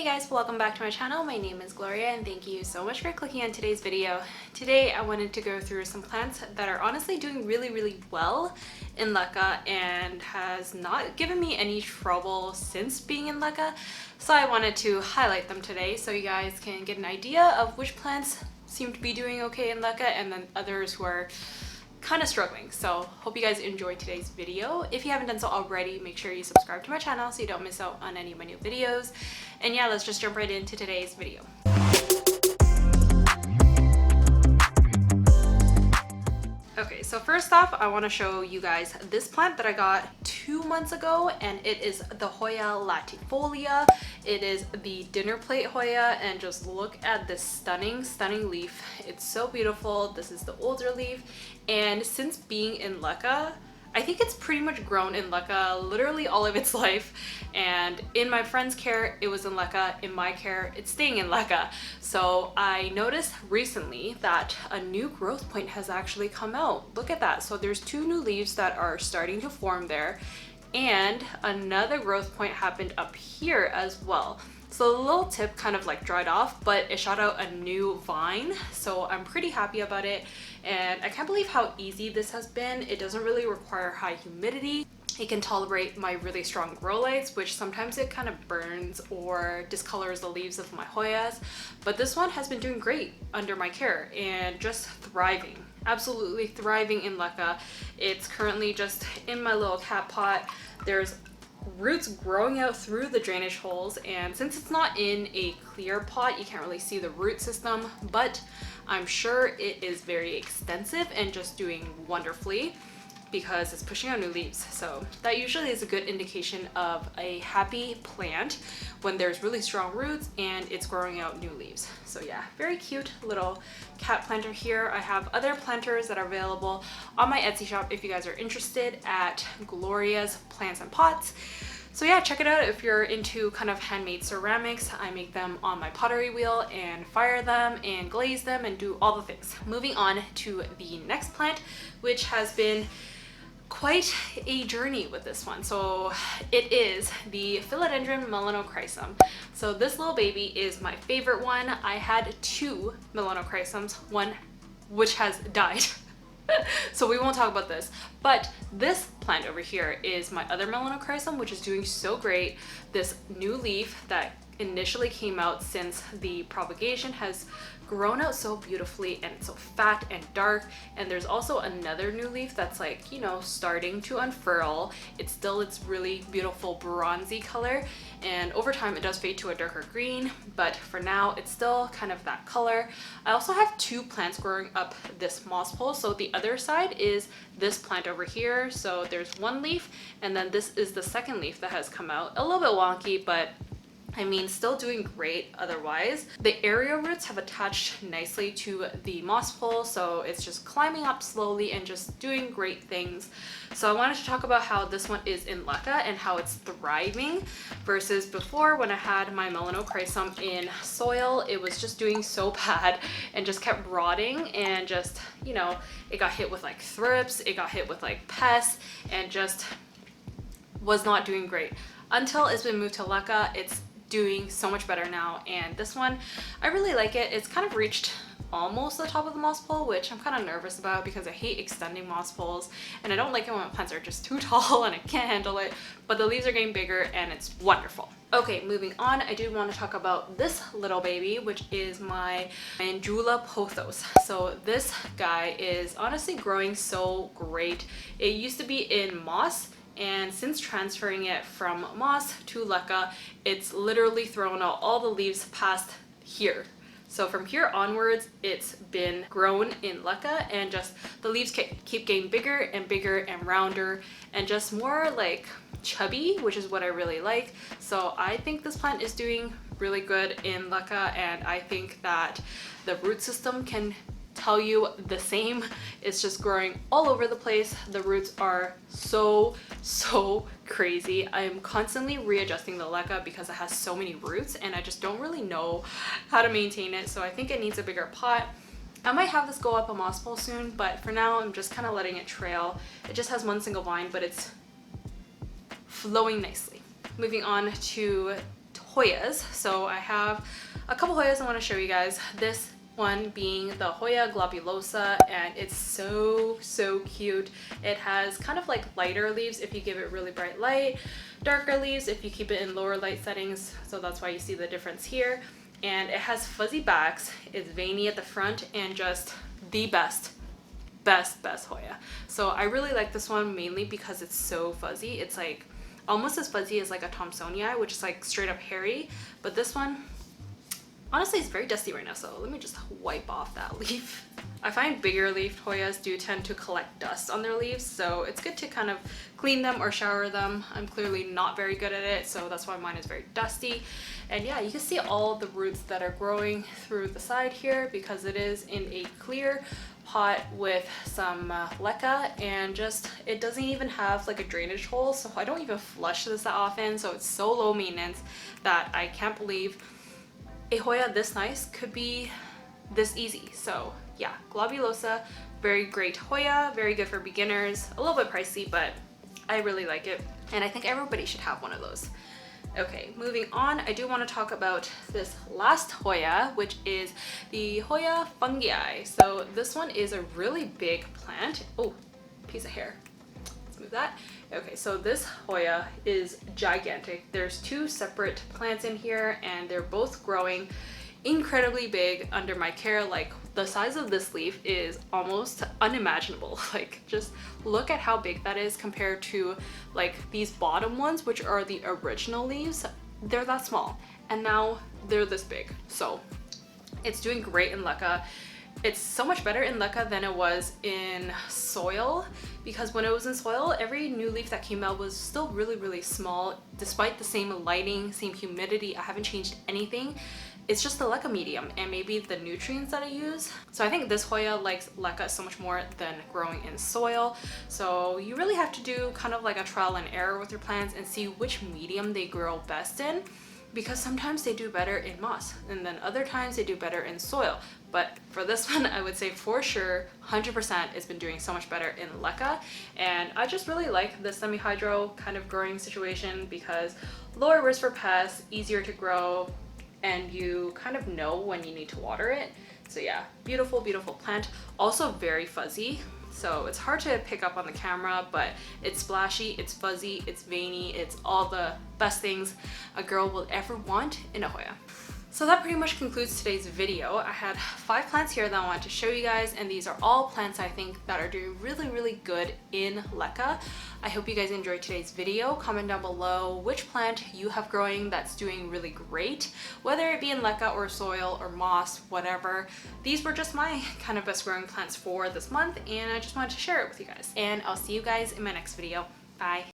guys, welcome back to my channel. My name is Gloria and thank you so much for clicking on today's video. Today I wanted to go through some plants that are honestly doing really well in Leca and has not given me any trouble since being in Leca. So I wanted to highlight them today so you guys can get an idea of which plants seem to be doing okay in Leca and then others who are kind of struggling. So hope you guys enjoyed today's video. If you haven't done so already, make sure you subscribe to my channel so you don't miss out on any of my new videos. And yeah, let's just jump right into today's video. Okay, so first off, I want to show you guys this plant that I got 2 months ago, and it is the Hoya Latifolia. It is the dinner plate Hoya, and just look at this stunning leaf. It's so beautiful. This is the older leaf, and since being in Leca, I think it's pretty much grown in Leca literally all of its life, and in my friend's care it was in Leca, in my care it's staying in Leca. So I noticed recently that a new growth point has actually come out. Look at that. So there's 2 new leaves that are starting to form there, and another growth point happened up here as well. So the little tip kind of like dried off, but it shot out a new vine, so I'm pretty happy about it. And I can't believe how easy this has been. It doesn't really require high humidity. It can tolerate my really strong grow lights, which sometimes it kind of burns or discolors the leaves of my Hoyas. But this one has been doing great under my care and just thriving. Absolutely thriving in Leca. It's currently just in my little cat pot. There's roots growing out through the drainage holes, and since it's not in a clear pot, you can't really see the root system, but I'm sure it is very extensive and just doing wonderfully because it's pushing out new leaves. So that usually is a good indication of a happy plant when there's really strong roots and it's growing out new leaves. So yeah, very cute little cat planter here. I have other planters that are available on my Etsy shop if you guys are interested, at Gloria's Plants and Pots. So yeah, check it out if you're into kind of handmade ceramics. I make them on my pottery wheel and fire them and glaze them and do all the things. Moving on to the next plant, which has been quite a journey with this one. So it is the Philodendron Melanochrysum. So this little baby is my favorite one. I had 2 Melanochrysums, one which has died. So we won't talk about this, but this plant over here is my other Melanochrysum, which is doing so great. This new leaf that initially came out since the propagation has grown out so beautifully, and it's so fat and dark. And there's also another new leaf that's like, you know, starting to unfurl. It's still its really beautiful bronzy color, and over time it does fade to a darker green, but for now it's still kind of that color. I also have 2 plants growing up this moss pole. So the other side is this plant over here. So there's 1 leaf, and then this is the second leaf that has come out. A little bit wonky, but I mean, still doing great otherwise. The area roots have attached nicely to the moss pole, so it's just climbing up slowly and just doing great things. So I wanted to talk about how this one is in Leca and how it's thriving versus before when I had my Melanochrysum in soil. It was just doing so bad and just kept rotting, and just, you know, it got hit with like thrips, it got hit with like pests, and just was not doing great. Until it's been moved to Leca, it's doing so much better now. And this one, I really like it. It's kind of reached almost the top of the moss pole, which I'm kind of nervous about because I hate extending moss poles, and I don't like it when my plants are just too tall and I can't handle it, but the leaves are getting bigger and it's wonderful. Okay, moving on, I do want to talk about this little baby, which is my manjula Pothos. So this guy is honestly growing so great. It used to be in moss, and since transferring it from moss to Leca, it's literally thrown out all the leaves past here. So from here onwards, it's been grown in Leca, and just the leaves keep getting bigger and rounder and just more like chubby, which is what I really like. So I think this plant is doing really good in Leca, and I think that the root system can tell you the same. It's just growing all over the place. The roots are so crazy. I'm constantly readjusting the Leca because it has so many roots and I just don't really know how to maintain it. So I think it needs a bigger pot. I might have this go up a moss pole soon, but for now I'm just kind of letting it trail. It just has 1 single vine, but it's flowing nicely. Moving on to Hoyas. So I have a couple Hoyas I want to show you guys. This one being the Hoya Globulosa, and it's so cute. It has kind of like lighter leaves if you give it really bright light, darker leaves if you keep it in lower light settings, so that's why you see the difference here. And it has fuzzy backs, it's veiny at the front, and just the best Hoya. So I really like this one mainly because it's so fuzzy. It's like almost as fuzzy as like a Thomsonii, which is like straight up hairy, but this one honestly it's very dusty right now, so let me just wipe off that leaf. I find bigger leafed Hoyas do tend to collect dust on their leaves, so it's good to kind of clean them or shower them. I'm clearly not very good at it, so that's why mine is very dusty. And yeah, you can see all the roots that are growing through the side here because it is in a clear pot with some Leca, and just it doesn't even have like a drainage hole, so I don't even flush this that often, so it's so low maintenance that I can't believe a Hoya this nice could be this easy. So yeah, Globulosa, very great Hoya, very good for beginners, a little bit pricey, but I really like it, and I think everybody should have one of those. Okay, moving on, I do want to talk about this last Hoya, which is the Hoya Fungi. So this one is a really big plant. Oh, piece of hair. Let's move that. Okay, so this Hoya is gigantic. There's two separate plants in here, and they're both growing incredibly big under my care. Like, the size of this leaf is almost unimaginable. Like, just look at how big that is compared to like these bottom ones, which are the original leaves. They're that small, and now they're this big. So it's doing great in Leca. It's so much better in Leca than it was in soil, because when it was in soil, every new leaf that came out was still really small. Despite the same lighting, same humidity, I haven't changed anything. It's just the Leca medium and maybe the nutrients that I use. So I think this Hoya likes Leca so much more than growing in soil. So you really have to do kind of like a trial and error with your plants and see which medium they grow best in, because sometimes they do better in moss and then other times they do better in soil. But for this one, I would say for sure 100% it's been doing so much better in Leca. And I just really like the semi-hydro kind of growing situation because lower risk for pests, easier to grow, and you kind of know when you need to water it. So yeah, beautiful plant. Also very fuzzy, so it's hard to pick up on the camera, but it's splashy, it's fuzzy, it's veiny, it's all the best things a girl will ever want in a Hoya. So that pretty much concludes today's video. I had 5 plants here that I wanted to show you guys, and these are all plants I think that are doing really good in Leca. I hope you guys enjoyed today's video. Comment down below which plant you have growing that's doing really great, whether it be in Leca or soil or moss, whatever. These were just my kind of best growing plants for this month, and I just wanted to share it with you guys. And I'll see you guys in my next video. Bye.